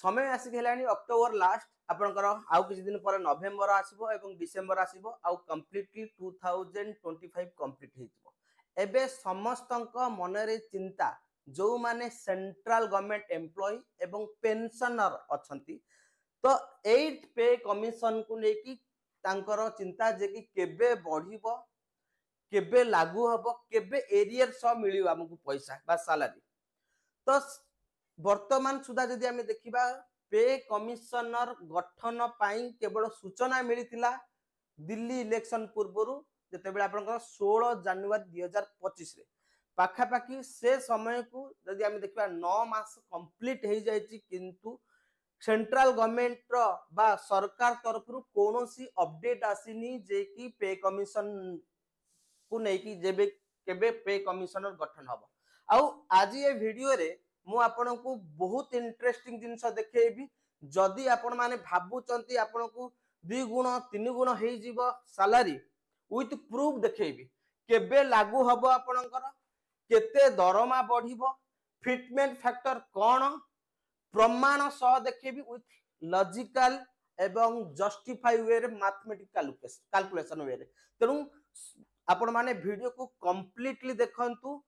समय आसिक हेलानी October last आपनकर आउ किछि दिन पर नवेम्बर आसीबो एवं डिसेंबर आसीबो आउ कंप्लीटली 2025 कंप्लीट हेजिबो। एबे समस्तक मनरे चिंता जो माने सेंट्रल गवर्नमेंट एम्प्लॉय एवं पेंशनर अछंती तो 8 पे कमिशन को लेकी तांकर चिंता जे कि केबे बढ़िबो केबे लागू हबो केबे एरियर स मिलियो हमकु पैसा बा सैलरी। तो वर्तमान सुधा जदि आमे देखिबा पे कमिशनर गठन पाई केवल सूचना मिलिथिला दिल्ली इलेक्शन पूर्वरु जेतेबेला आपनकर 16 जनवरी 2025 रे पाखापाखी से समय को जदि आमे देखिबा 9 मास कंप्लीट हे जायछि किंतु सेंट्रल गवर्नमेंट रो बा सरकार तरफरु कोनोसी अपडेट आसीनी जे कि पे कमिशन को नै कि जेबे केबे पे कमिशनर गठन हबो। आउ आज ये वीडियो रे मु आपन को बहुत इंटरेस्टिंग जिंस देखेबी जदि आपण माने भाबुचंती आपण को 2 गुण 3 गुण हे जीवो सैलरी विथ प्रूफ देखेबी केबे लागू हबो आपनकर केते दरमा बढ़िबो फिटमेंट फैक्टर कोन प्रमाण सह देखेबी विथ लॉजिकल एवं जस्टिफाई वे रे मैथमेटिकल कैलकुलेशन वे रे। तेनु आपण माने वीडियो को कंप्लीटली देखंतु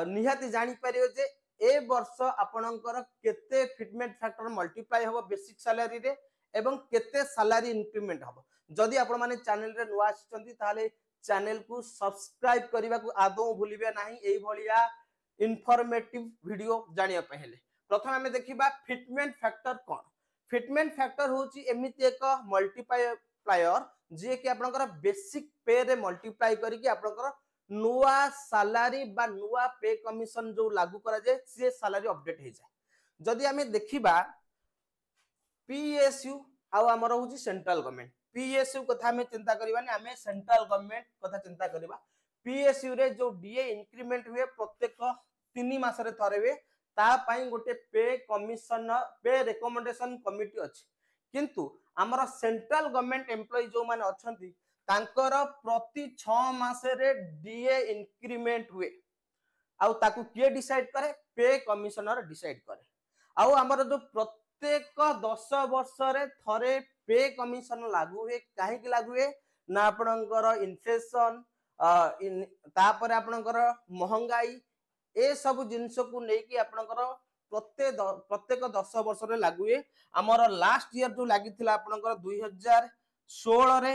निहाती जानि परियो जे ए वर्ष आपनकर केते फिटमेंट फैक्टर मल्टीप्लाई हबो बेसिक सैलरी रे एवं केते सैलरी इंक्रीमेंट हबो। जदि आपण माने चैनल रे नुआ आछंती ताले चैनल को सब्सक्राइब करिबा को आदौ भूलिबे नाही एई भलिया इन्फॉर्मेटिव वीडियो जानिया पहले। प्रथम हमें देखिबा फिटमेंट फैक्टर कोन। फिटमेंट फैक्टर होची एमिति एक मल्टीप्लायर जे कि आपनकर बेसिक पे रे मल्टीप्लाई करी कि आपनकर नुआ सैलरी बा नुआ पे कमिशन जो लागू करा जाय से सैलरी अपडेट हे जाय। जदि हमें देखिबा पीएसयू आउ हमर होची सेंट्रल गवर्नमेंट पीएसयू कथा हमें चिंता करबानी हमें सेंट्रल गवर्नमेंट कथा चिंता करबा। पीएसयू रे जो डीए इंक्रीमेंट हुए प्रत्येक 3 मास रे थरे हुए ता पई गोटे पे कमिशन पे रिकमेंडेशन कमिटी अछि किंतु हमर सेंट्रल गवर्नमेंट एम्प्लॉय जो माने अछंती तांकर प्रति 6 मास रे डीए इंक्रीमेंट हुए आउ ताकू के डिसाइड करे पे कमिशनर डिसाइड करे। आउ हमर जो प्रत्येक 10 वर्ष रे थरे पे कमिशन लागू हुए काहे कि लागू हुए ना आपनकर इन्फ्लेशन तापर आपनकर महंगाई ए सब जिंस को नेकी आपनकर प्रत्येक 10 वर्ष रे लागू हुए। हमर लास्ट ईयर जो लागिथिला आपनकर 2016 रे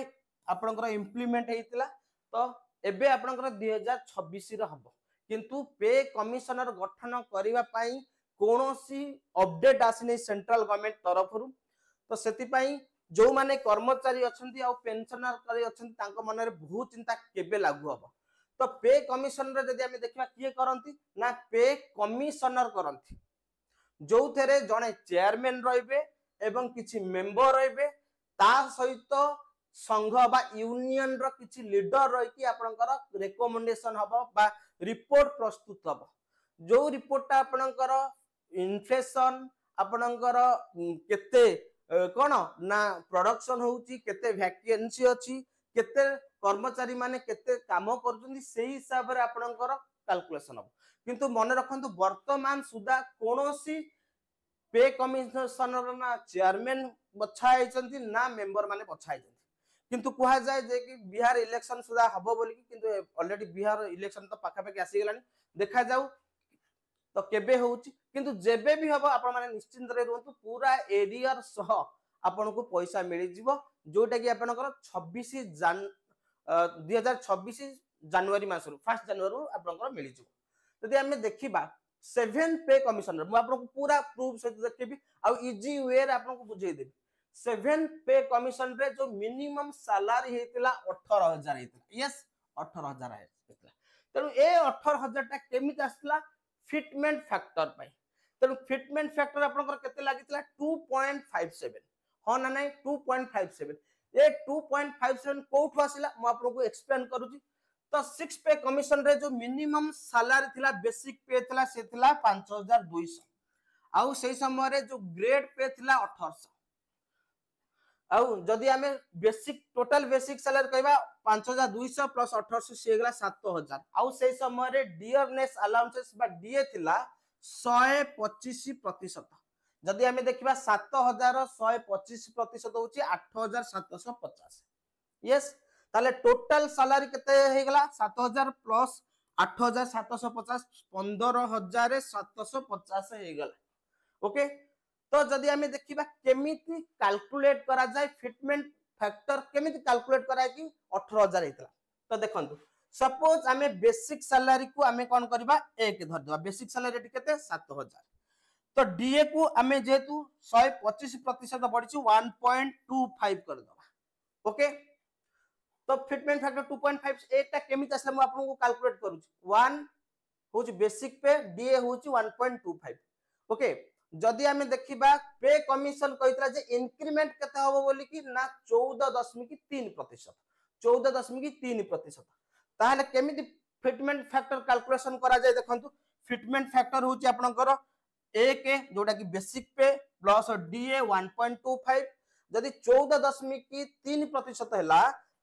आपनकर इंप्लीमेंट हेतिला तो एबे आपनकर 2026 रे हबो किंतु पे कमिशनर गठन करिवा पई कोनोसी अपडेट आसिनै सेंट्रल गवर्नमेंट तरफरु। तो सेति पई जो माने कर्मचारी अछंती आ पेंशनर करी अछंती तांको मन रे बहुत चिंता केबे लागू हबो। तो पे कमिशन रे जदि हमें देखिबा किए करंती ना पे कमिशनर करंती जो थेरे जणे चेयरमैन रहिबे एवं किछि मेंबर रहिबे ता सहित संघ बा यूनियन रो किछि लीडर रहि कि आपनकर रिकमेंडेशन हबो बा रिपोर्ट प्रस्तुत हबो। जो रिपोर्ट आपनकर इन्फ्लेशन आपनकर केते कोन ना प्रोडक्शन होउची केते वैकेंसी अछि केते कर्मचारी माने केते काम करजंदी सेही हिसाब रे आपनकर कैलकुलेशन हबो। किंतु मन रखंतु वर्तमान सुधा कोनोसी पे कमिशनर ना चेयरमैन बछा आइचंती ना मेंबर माने बछा आइचंती किंतु कहा जाय जे कि बिहार इलेक्शन सुधा हबो बोली किंतु ऑलरेडी बिहार इलेक्शन तो पाखा पाखी आसी गेलानी देखा जाऊ तो केबे होउची किंतु जेबे भी हबो आपण माने निश्चिंत रे रहंतु पूरा एरियर सह आपण को पैसा मिलि जिवो जोटा कि आपनकर 2026 जनवरी मासरु 1 जनवरी आपनकर मिलि जिवो। जदि हमें देखिबा 7 पे कमिशनर मु आपन को पूरा प्रूफ से देखिबी आ इजी वे रे आपन को बुझाई देबी 7 पे कमिशन रे जो मिनिमम सैलरी हेतिला 18000 हेतिला यस 18000 हेतिला। तेनु ए 18000 टा केमित आसला फिटमेंट फैक्टर पाई। तेनु फिटमेंट फैक्टर आपनकर केते लागितला 2.57 हो ना नहीं 2.57 ए 2.57 कोठु आसिला मु आपन को एक्सप्लेन करूची। तो 6 पे कमिशन रे जो मिनिमम सैलरी थिला बेसिक पे थिला से थिला 5200 आउ सेही समय रे जो ग्रेड पे थिला 1800 आउ जदि हमें बेसिक टोटल बेसिक सैलरी कहबा 5200 प्लस 1800 से गेला 7000 आउ सेही समय रे डियरनेस अलाउंसेस बा डीए थिला 125%। जदि आमे देखिबा 7125% होची 8750 यस ताले टोटल सैलरी केते हे गला 7000 प्लस 8750 15750 हे गला ओके तो जदि आमे देखिबा केमिति कैलकुलेट करा जाय फिटमेंट फैक्टर केमिति कैलकुलेट करा कि 18000 हेतला तो देखंतु सपोज आमे बेसिक सैलरी को आमे कोन करबा 1 धर देबा बेसिक सैलरी केते 7000 तो डीए को आमे जेतु 125% बढ़िछु 1.25 कर दबा ओके तो फिटमेंट फैक्टर 2.5 एटा केमिति असले म आपन को कैलकुलेट करू 1 होची बेसिक पे डीए होची 1.25 ओके जदि आमे देखिबा पे कमीशन कहितरा जे इंक्रीमेंट केते होबो बोली कि ना 14.3% 14.3% ताहले केमिति फिटमेंट फैक्टर कैलकुलेशन करा जाय देखंतु फिटमेंट फैक्टर होची आपनकर एक जोटा कि बेसिक पे प्लस डीए 1.25 जदि 14.3% हैला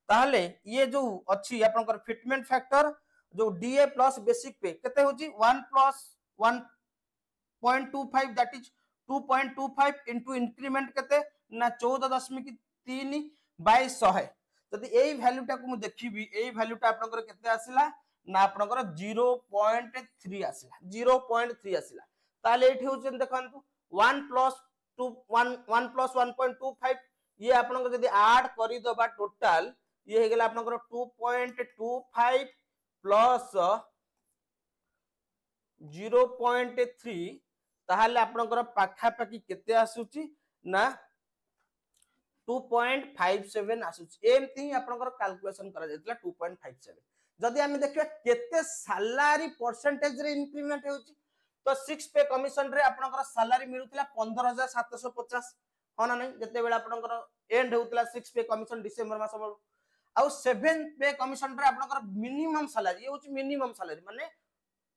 ताहले ये जो अच्छी आपनकर फिटमेंट फैक्टर जो डीए प्लस बेसिक पे केते होची 1 plus 1.25 that is 2.25 into increment केते ना 14.3 बाय 100 जदि एई वैल्यूटा को मु देखिबी एई वैल्यूटा आपनकर केते आसिला ना आपनकर 0.3 आसिला 0.3 आसिला ताले एठी होचन देखंतु 1 प्लस 1.25 ये आपनकर जदि ऐड करि दबा टोटल ये हे गेला आपनकर 2.25 प्लस 0.3 ताहले आपनकर पाखा पाखी केते आसुची ना 2.57 आसुची एमती आपनकर कैलकुलेशन करा जायतला 2.57 जदि हम देखिबा केते सैलरी परसेंटेज रे इंक्रीमेंट होची तो 6 पे कमीशन रे आपनकर सैलरी मिलुतला 15750 हो ना नहीं जते बेला आपनकर एंड होतला 6 पे कमीशन डिसेंबर मास आउ 7 पे कमीशन रे आपनकर मिनिमम सैलरी ये होची मिनिमम सैलरी माने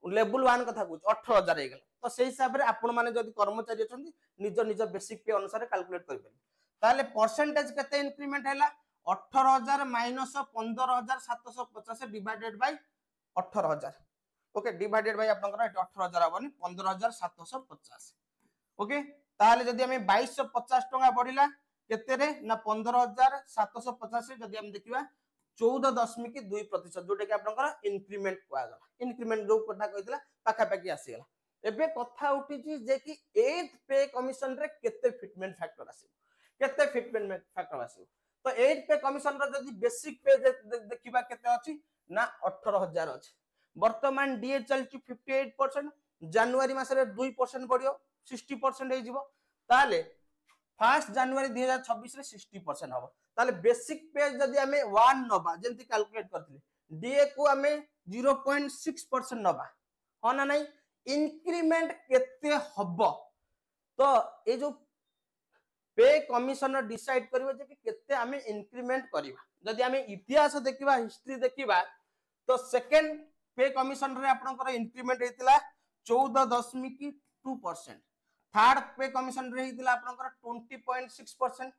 लेवल 1 कथा कुछ 18000 हे गेल तो सेही हिसाब रे आपन माने जदि कर्मचारी अछंती निज निज बेसिक पे अनुसार कैलकुलेट करि पारे ताले परसेंटेज केते इंक्रीमेंट हैला 18000 minus 15750 divided by 18000 okay divided by आपनकर 18000 आबनी 15750 ओके ताले जदि हमें 2250 टका बढ़िला केते रे ना 15750 जदि हम देखिबा 14.2% जोटा कि आपनकर इंक्रीमेंट को आगला इंक्रीमेंट जो कथा कहितला पाखा पाखी आसी गला एबे कथा उठी छी जे कि 8th पे कमीशन रे केते फिटमेंट फैक्टर आसी केते फिटमेंट फैक्टर आसी तो 8th पे कमीशन रे जदि बेसिक पे देखिबा केते अछि ना 18000 अछि वर्तमान डीए चलची 58% जनवरी मास रे 2% बढ़ियो 60% हे जिवो ताले 1 जनवरी 2026 रे 60% हबो ताले बेसिक पे जदि हमें 1 नबा जेंति कैलकुलेट करथि डीए को हमें 0.6% नबा हो ना नहीं इंक्रीमेंट केते हबो तो ए जो पे कमिशनर डिसाइड करिवो जे कि केते हमें इंक्रीमेंट करिवा जदि हमें इतिहास देखिबा हिस्ट्री देखिबा तो सेकंड पे कमिशनर रे आपनकर इंक्रीमेंट हेतिला 14.2% थर्ड पे कमिशन रे हितला आपनकर 20.6%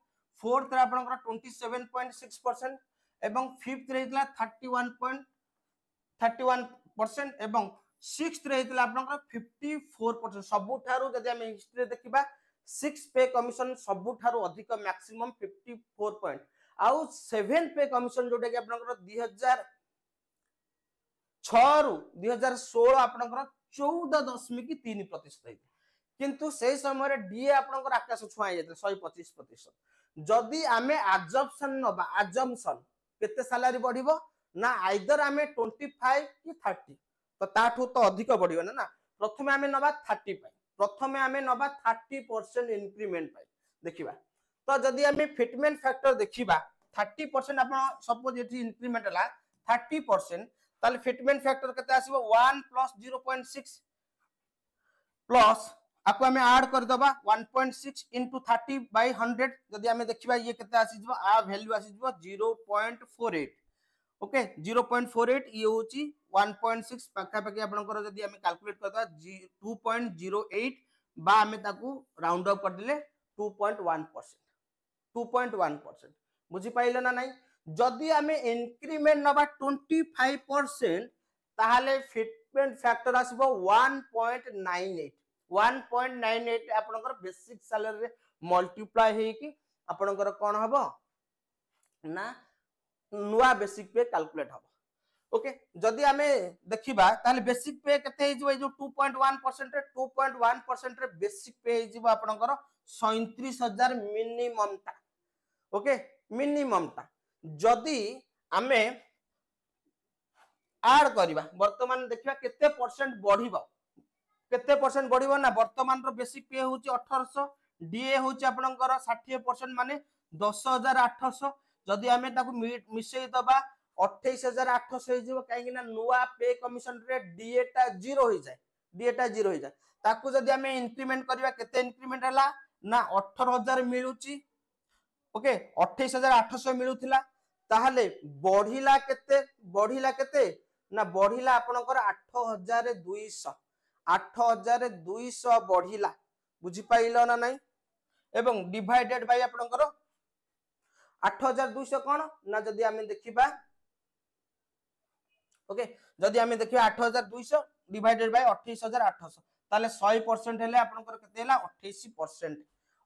फोर्थ रे आपनकर 27.6% एवं फिफ्थ रे हितला 31% एवं सिक्स्थ रे हितला आपनकर 54% सबु थारु जदि हम हिस्ट्री देखिबा 6 पे कमिशन सबु थारु अधिक मैक्सिमम 54 पॉइंट आउ 7 पे कमिशन जोटा कि आपनकर 2006 रु 2016 आपनकर 14.3% किंतु से समय डीए आपनकर आकाश छुआ जाते 125% जदि आमे अजम्पशन नबा अजम्पशन केते सैलरी बढ़िबो ना आइदर आमे 25 कि 30 तो ताठू तो अधिक बढ़िबो ना प्रथमे आमे नबा 30 पाई प्रथमे आमे नबा 30% इंक्रीमेंट पाई देखिबा तो जदि आमे फिटमेंट फैक्टर देखिबा 30% आपण सपोज एठी इंक्रीमेंट हला 30% ताले फिटमेंट फैक्टर केते आसीबो 1 प्लस 0.6 प्लस आपको हमें ऐड कर दबा 1.6 into 30 by 100 जदि हमें देखिबा ये केते आसी जबो आ वैल्यू आसी जबो 0.48 ओके 0.48 ये होची 1.6 पाखा पाखी आपनकर जदि हमें कैलकुलेट करदा 2.08 बा हमें ताकू राउंड अप कर दिले 2.1% बुझी पाइले ना नहीं जदि हमें इंक्रीमेंट नबा 25% ताहाले फिटमेंट फैक्टर आसीबो 1.98 1.98 आपनकर बेसिक सैलरी रे मल्टीप्लाई हे कि आपनकर कोन हबो ना नुआ बेसिक पे कैलकुलेट हबो। ओके जदि आमे देखिबा ताले बेसिक पे केते हे जिवो जो 2.1% रे 2.1% रे बेसिक पे हे जिवो आपनकर 37000 मिनिमम ता। ओके मिनिमम ता जदि आमे ऐड करिबा वर्तमान देखिबा केते परसेंट बढ़िबो केते परसेंट बढ़िबो ना वर्तमान रो बेसिक पे होची 1800 डीए होची आपनकर 60% माने 10800 जदि आमे ताकू मिसई दबा 28800 हे जिवो काहे कि ना नुआ पे कमिशन रे डीए टा जीरो हो जाए ताकू जदि आमे इंक्रीमेंट करिबा केते इंक्रीमेंट हला ना 18000 मिलुची। ओके 28800 मिलुथिला ताहले बढ़िला केते ना बढ़िला आपनकर 8200 बढ़िला बुझी पाइलो ना नहीं एवं डिवाइडेड बाय आपनकर 8200 कोन ना जदि आमे देखिबा ओके जदि आमे देखिबा 8200 डिवाइडेड बाय 28800 ताले 100% हेले आपनकर केते हला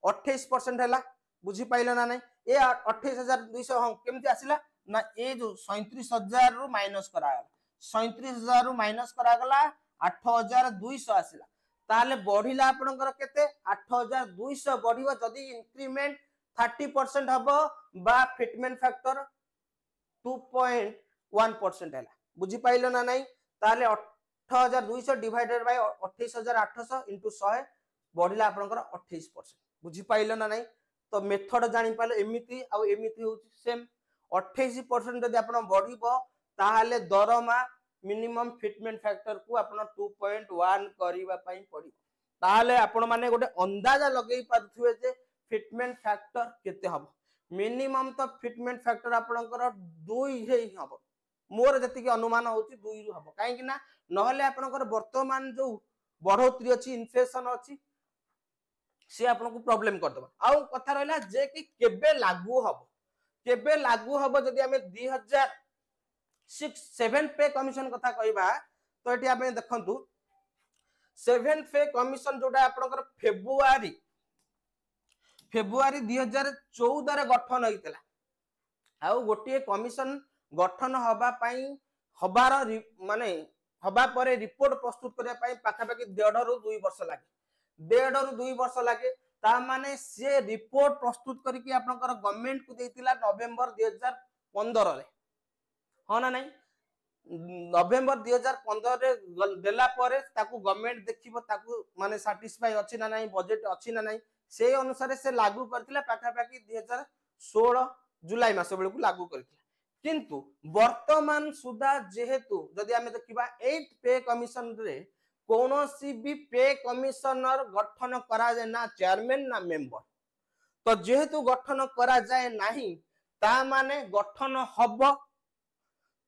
28% हेला बुझी पाइलो ना नहीं ए 28200 हम केमति आसिला ना ए जो 37000 रु माइनस करा गला 37000 रु माइनस करा गला 8200 आसिला ताले बढ़िला आपनकर केते 8200 बढ़िबो जदि इंक्रीमेंट 30% हबो बा फिटमेंट फैक्टर 2.1% हैला बुझी पाइलो ना नहीं ताले 8200 डिवाइडेड बाय 28800 इनटू 100 बढ़िला आपनकर 28% बुझी पाइलो ना नहीं तो मेथड जानि पाले एमिति आ एमिति होची सेम 28% जदि आपन बढ़िबो ताहाले दरमा मिनिमम फिटमेंट फैक्टर को आपन 2.1 करिबा पई पड़ी ताहाले आपन माने गोटे अंदाजा लगेई पाथुवे जे फिटमेंट फैक्टर केते हबो मिनिमम तो फिटमेंट फैक्टर आपनकर 2 हे हबो मोर जति के अनुमान होची 2 रु हबो काहे कि ना नहले आपनकर वर्तमान जो बढ़ोतरी अछि इन्फ्लेशन अछि से आपन को प्रॉब्लम कर दबा आ कथा रहला जे कि केबे लागू हबो जदि हमें 2006-7 पे कमिशन कथा कहबा तो एटी आपे देखंतु 7 पे कमिशन जोटा आपनकर फेब्रुआरी 2014 रे गठन होइतला आ गोटे कमिशन गठन हबा पई हबार माने हबा परे रिपोर्ट प्रस्तुत करिया पई पाखा पाखी 1.5 रु 2 वर्ष लागे 1.5 रु 2 वर्ष लागे ता माने से रिपोर्ट प्रस्तुत करके आपनकर गवर्नमेंट को देतिला नवंबर 2015 रे हो ना नहीं नवंबर 2015 रे देला परे ताकू गवर्नमेंट देखिबो ताकू माने सैटिस्फाई अछि ना नहीं बजट अछि ना नहीं से अनुसार से लागू करथिला पाखा पाखी 2016 जुलाई मास बेलू लागू करथिला किंतु वर्तमान सुधा जेहेतु जदि हमें देखिबा 8 पे कमिशन रे कोनोसी भी पे कमिशनर गठन करा जाए ना चेयरमैन ना मेंबर तो जेहेतु गठन करा जाए नहीं ता माने गठन हबो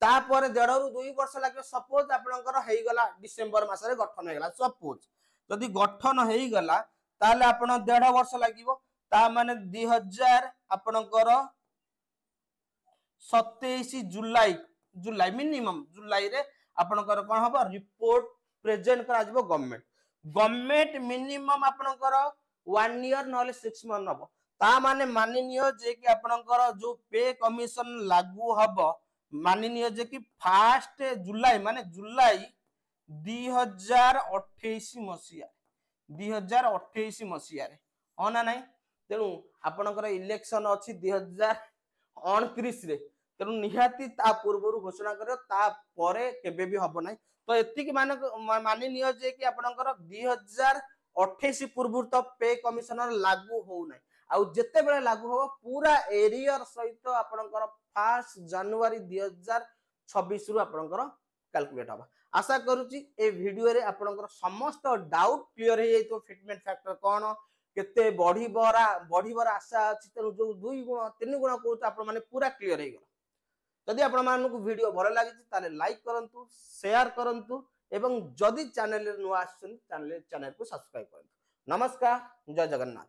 तापर 1.5 रु 2 वर्ष लागे सपोज आपनकर हेई गला डिसेंबर मास रे गठन हेगला सपोज जदि गठन हेई गला ताले आपण 1.5 वर्ष लागिवो ता माने 2000 आपनकर 27 जुलाई मिनिमम जुलाई रे आपनकर कोन हबो रिपोर्ट प्रेजेंट करा जबो गवर्नमेंट मिनिमम आपनकर 1 ईयर नले 6 मंथ हबो ता माने माननीय जे कि आपनकर जो पे कमिशन लागू हबो माननीय जे कि 1 जुलाई माने जुलाई 2028 मसिया रे होना नहीं तेनु आपनकर इलेक्शन अछि 2029 रे तेनु निहाती ता पूर्वरु घोषणा करियो ता परे केबे भी हबो नाही तो एतिक माननीय जे कि आपनकर 2028 पूर्व तो पे कमिशनर लागू हो नाही आ जते बेले लागू हो पूरा एरियर सहित आपनकर 1 जनवरी 2026 रु आपनकर कैलकुलेट हबा आशा करूची ए वीडियो रे आपनकर समस्त डाउट क्लियर हे तो फिटमेंट फैक्टर कोन केते बढ़ीबरा आशा अछि तेनु जो 2 गुण 3 गुण को आपन माने पूरा क्लियर हे गला जदि आपन मानकु वीडियो भलो लागि ताले लाइक करंतु शेयर करंतु एवं जदि चैनल रे नुआ आछन चैनल को सब्सक्राइब करंतु नमस्कार जय जगन्नाथ।